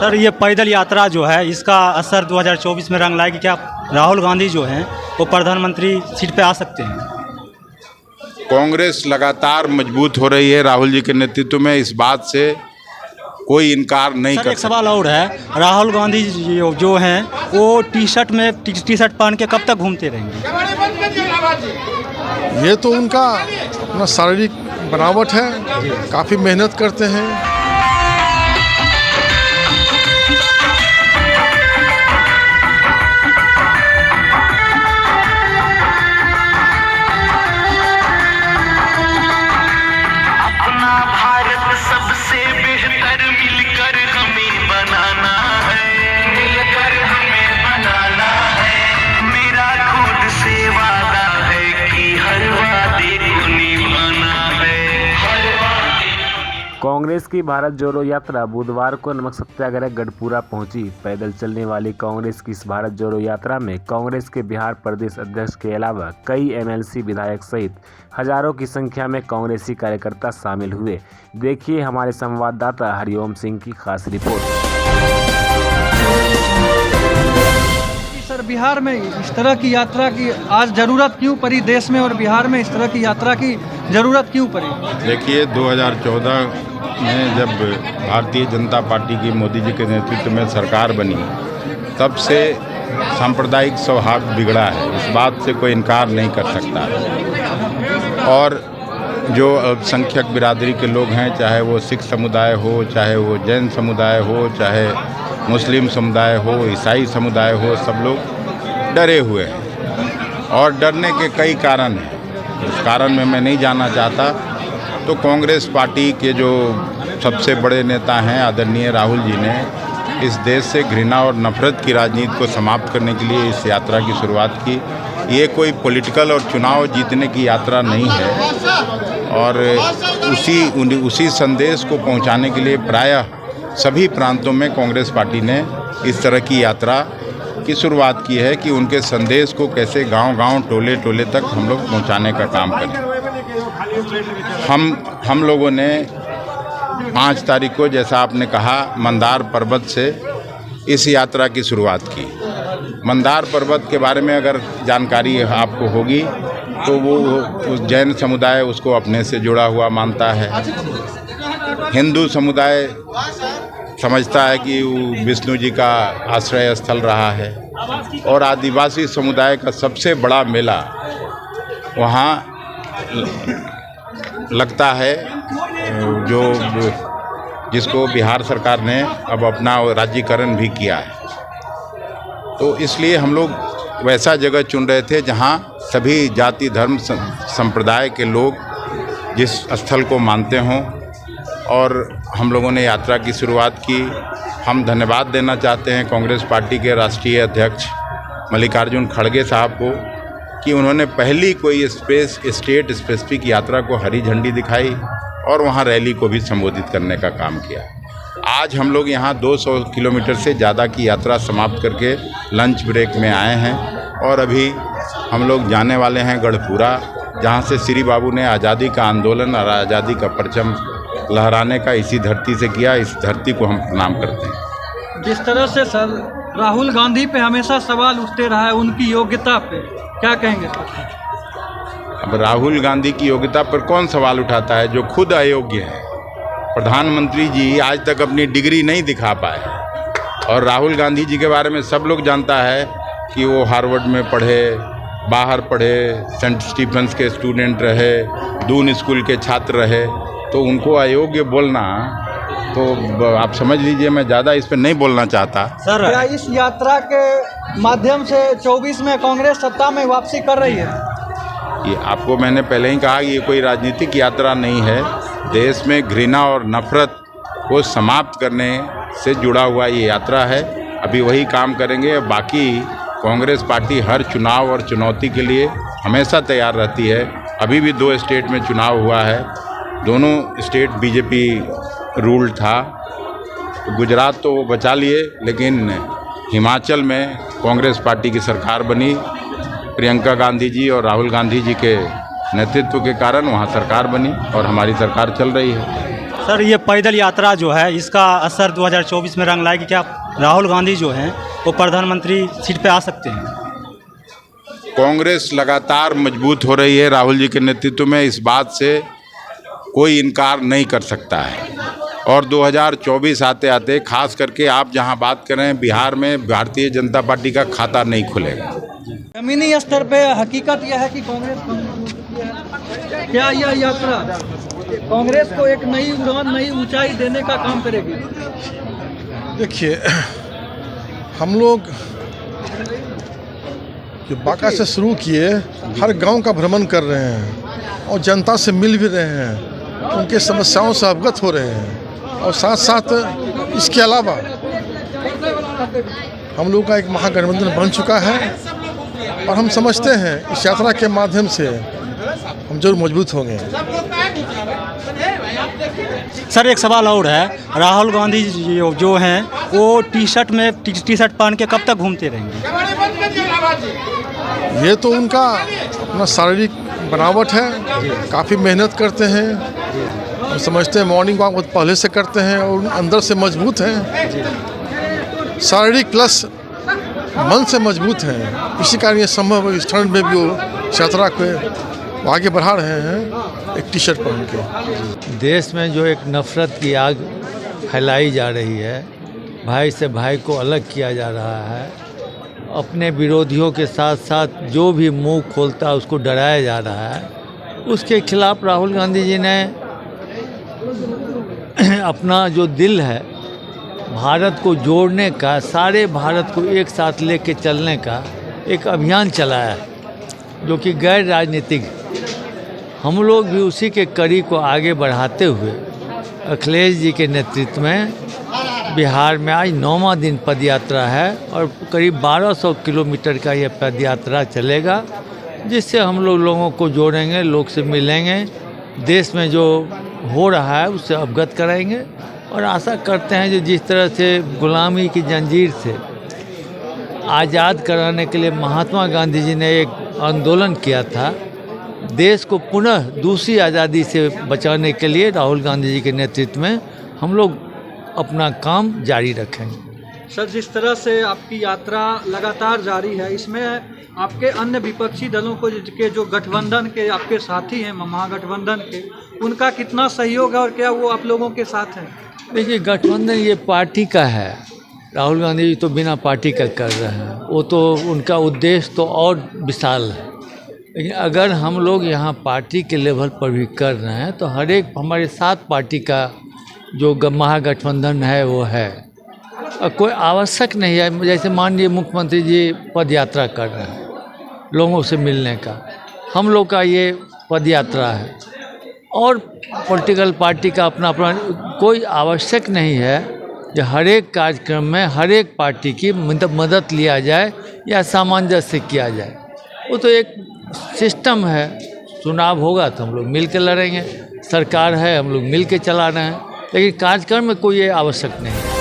Sir ये पैदल यात्रा जो है इसका असर 2024 में रंग लाएगी क्या? राहुल गांधी जो हैं वो प्रधानमंत्री सीट पे आ सकते हैं? कांग्रेस लगातार मजबूत हो रही है राहुल जी के नेतृत्व में, इस बात से कोई इनकार नहीं सर कर एक सवाल और है, राहुल गांधी जो हैं वो टी शर्ट पहन के कब तक घूमते रहेंगे? ये तो उनका अपना शारीरिक बनावट है, काफ़ी मेहनत करते हैं। अपना भारत सबसे बेहतर मिलकर हमें बनाना है, मिलकर हमें बनाना है। मेरा खुद से वादा है कि हर वादे को निभाना है, हर वादे को। कांग्रेस की भारत जोड़ो यात्रा बुधवार को नमक सत्याग्रह गढ़पुरा पहुंची। पैदल चलने वाली कांग्रेस की इस भारत जोड़ो यात्रा में कांग्रेस के बिहार प्रदेश अध्यक्ष के अलावा कई एमएलसी विधायक सहित हजारों की संख्या में कांग्रेसी कार्यकर्ता शामिल हुए। देखिए हमारे संवाददाता हरिओम सिंह की खास रिपोर्ट। सर बिहार में इस तरह की यात्रा की आज ज़रूरत क्यों पड़ी देश में, और बिहार में इस तरह की यात्रा की ज़रूरत क्यों पड़ी? देखिए 2014 में जब भारतीय जनता पार्टी की मोदी जी के नेतृत्व में सरकार बनी, तब से सांप्रदायिक सौहार्द बिगड़ा है, इस बात से कोई इनकार नहीं कर सकता। और जो अल्पसंख्यक बिरादरी के लोग हैं, चाहे वो सिख समुदाय हो, चाहे वो जैन समुदाय हो, चाहे मुस्लिम समुदाय हो, ईसाई समुदाय हो, सब लोग डरे हुए हैं और डरने के कई कारण हैं। उस कारण में मैं नहीं जानना चाहता। तो कांग्रेस पार्टी के जो सबसे बड़े नेता हैं आदरणीय राहुल जी ने इस देश से घृणा और नफरत की राजनीति को समाप्त करने के लिए इस यात्रा की शुरुआत की। ये कोई पॉलिटिकल और चुनाव जीतने की यात्रा नहीं है, और उसी संदेश को पहुंचाने के लिए प्रायः सभी प्रांतों में कांग्रेस पार्टी ने इस तरह की यात्रा की शुरुआत की है कि उनके संदेश को कैसे गांव-गांव, टोले-टोले तक हम लोग पहुंचाने का काम करें। हम लोगों ने 5 तारीख को, जैसा आपने कहा, मंदार पर्वत से इस यात्रा की शुरुआत की। मंदार पर्वत के बारे में अगर जानकारी आपको होगी तो वो उस जैन समुदाय उसको अपने से जुड़ा हुआ मानता है। हिंदू समुदाय समझता है कि वो विष्णु जी का आश्रय स्थल रहा है, और आदिवासी समुदाय का सबसे बड़ा मेला वहाँ लगता है, जिसको बिहार सरकार ने अब अपना राज्यीकरण भी किया है। तो इसलिए हम लोग वैसा जगह चुन रहे थे जहाँ सभी जाति धर्म संप्रदाय के लोग जिस स्थल को मानते हों, और हम लोगों ने यात्रा की शुरुआत की। हम धन्यवाद देना चाहते हैं कांग्रेस पार्टी के राष्ट्रीय अध्यक्ष मल्लिकार्जुन खड़गे साहब को कि उन्होंने पहली कोई स्टेट स्पेसिफिक यात्रा को हरी झंडी दिखाई और वहाँ रैली को भी संबोधित करने का काम किया। आज हम लोग यहाँ 200 किलोमीटर से ज़्यादा की यात्रा समाप्त करके लंच ब्रेक में आए हैं, और अभी हम लोग जाने वाले हैं गढ़पुरा, जहाँ से श्री बाबू ने आज़ादी का आंदोलन और आज़ादी का परचम लहराने का इसी धरती से किया। इस धरती को हम प्रणाम करते हैं। जिस तरह से सर राहुल गांधी पे हमेशा सवाल उठते रहा है, उनकी योग्यता पे क्या कहेंगे सर? अब राहुल गांधी की योग्यता पर कौन सवाल उठाता है जो खुद अयोग्य है? प्रधानमंत्री जी आज तक अपनी डिग्री नहीं दिखा पाए, और राहुल गांधी जी के बारे में सब लोग जानता है कि वो हार्वर्ड में पढ़े, बाहर पढ़े, सेंट स्टीफेंस के स्टूडेंट रहे, दून स्कूल के छात्र रहे। तो उनको अयोग्य बोलना, तो आप समझ लीजिए, मैं ज़्यादा इस पर नहीं बोलना चाहता। सर क्या इस यात्रा के माध्यम से 24 में कांग्रेस सत्ता में वापसी कर रही है? ये आपको मैंने पहले ही कहा कि ये कोई राजनीतिक यात्रा नहीं है। देश में घृणा और नफरत को समाप्त करने से जुड़ा हुआ ये यात्रा है। अभी वही काम करेंगे। बाकी कांग्रेस पार्टी हर चुनाव और चुनौती के लिए हमेशा तैयार रहती है। अभी भी 2 स्टेट में चुनाव हुआ है, दोनों स्टेट बीजेपी रूल था। गुजरात तो वो बचा लिए, लेकिन हिमाचल में कांग्रेस पार्टी की सरकार बनी। प्रियंका गांधी जी और राहुल गांधी जी के नेतृत्व के कारण वहाँ सरकार बनी और हमारी सरकार चल रही है। सर ये पैदल यात्रा जो है इसका असर 2024 में रंग लाएगी क्या? राहुल गांधी जो हैं वो प्रधानमंत्री सीट पे आ सकते हैं? कांग्रेस लगातार मजबूत हो रही है राहुल जी के नेतृत्व में, इस बात से कोई इनकार नहीं कर सकता है। और 2024 आते आते खास करके आप जहां बात कर रहे हैं बिहार में भारतीय जनता पार्टी का खाता नहीं खुलेगा। जमीनी स्तर पे हकीकत यह है कि कांग्रेस क्या यह यात्रा कांग्रेस को एक नई उड़ान, नई ऊंचाई देने का काम करेगी? देखिए, हम लोग जो बांका से शुरू किए, हर गांव का भ्रमण कर रहे हैं और जनता से मिल भी रहे हैं, उनके समस्याओं से अवगत हो रहे हैं। और साथ साथ इसके अलावा हम लोग का एक महागठबंधन बन चुका है और हम समझते हैं इस यात्रा के माध्यम से हम जरूर मजबूत होंगे। सर एक सवाल और है, राहुल गांधी जो हैं वो टी शर्ट पहन के कब तक घूमते रहेंगे? ये तो उनका अपना शारीरिक बनावट है, काफ़ी मेहनत करते हैं। हम समझते हैं मॉर्निंग वॉक बहुत पहले से करते हैं और अंदर से मजबूत हैं, शारीरिक प्लस मन से मजबूत हैं। इसी कारण ये संभव है इस ठंड में भी वो यात्रा को आगे बढ़ा रहे हैं एक टी शर्ट पहन के। देश में जो एक नफ़रत की आग फैलाई जा रही है, भाई से भाई को अलग किया जा रहा है, अपने विरोधियों के साथ साथ जो भी मुंह खोलता है उसको डराया जा रहा है, उसके खिलाफ राहुल गांधी जी ने अपना जो दिल है भारत को जोड़ने का, सारे भारत को एक साथ लेके चलने का एक अभियान चलाया है जो कि गैर राजनीतिक। हम लोग भी उसी के कड़ी को आगे बढ़ाते हुए अखिलेश जी के नेतृत्व में बिहार में आज 9वां दिन पदयात्रा है और करीब 1200 किलोमीटर का यह पदयात्रा चलेगा, जिससे हम लोगों को जोड़ेंगे, लोग से मिलेंगे, देश में जो हो रहा है उससे अवगत कराएंगे। और आशा करते हैं जो जिस तरह से गुलामी की जंजीर से आज़ाद कराने के लिए महात्मा गांधी जी ने एक आंदोलन किया था, देश को पुनः दूसरी आज़ादी से बचाने के लिए राहुल गांधी जी के नेतृत्व में हम लोग अपना काम जारी रखेंगे। सर जिस तरह से आपकी यात्रा लगातार जारी है, इसमें आपके अन्य विपक्षी दलों को के जो गठबंधन के आपके साथी हैं, महागठबंधन के, उनका कितना सहयोग है और क्या वो आप लोगों के साथ हैं? देखिए, गठबंधन ये पार्टी का है, राहुल गांधी जी तो बिना पार्टी का कर रहे हैं, वो तो उनका उद्देश्य तो और विशाल है। लेकिन अगर हम लोग यहाँ पार्टी के लेवल पर भी कर रहे हैं तो हर एक हमारे साथ पार्टी का जो महागठबंधन है वो है। और कोई आवश्यक नहीं है, जैसे मान लीजिए मुख्यमंत्री जी पद यात्रा कर रहे हैं लोगों से मिलने का, हम लोग का ये पद यात्रा है और पॉलिटिकल पार्टी का अपना अपना, कोई आवश्यक नहीं है कि हर एक कार्यक्रम में हर एक पार्टी की मदद लिया जाए या सामंजस्य किया जाए। वो तो एक सिस्टम है, चुनाव होगा तो हम लोग मिल के लड़ेंगे, सरकार है हम लोग मिल के चला रहे हैं, लेकिन कार्यक्रम में कोई ये आवश्यक नहीं है।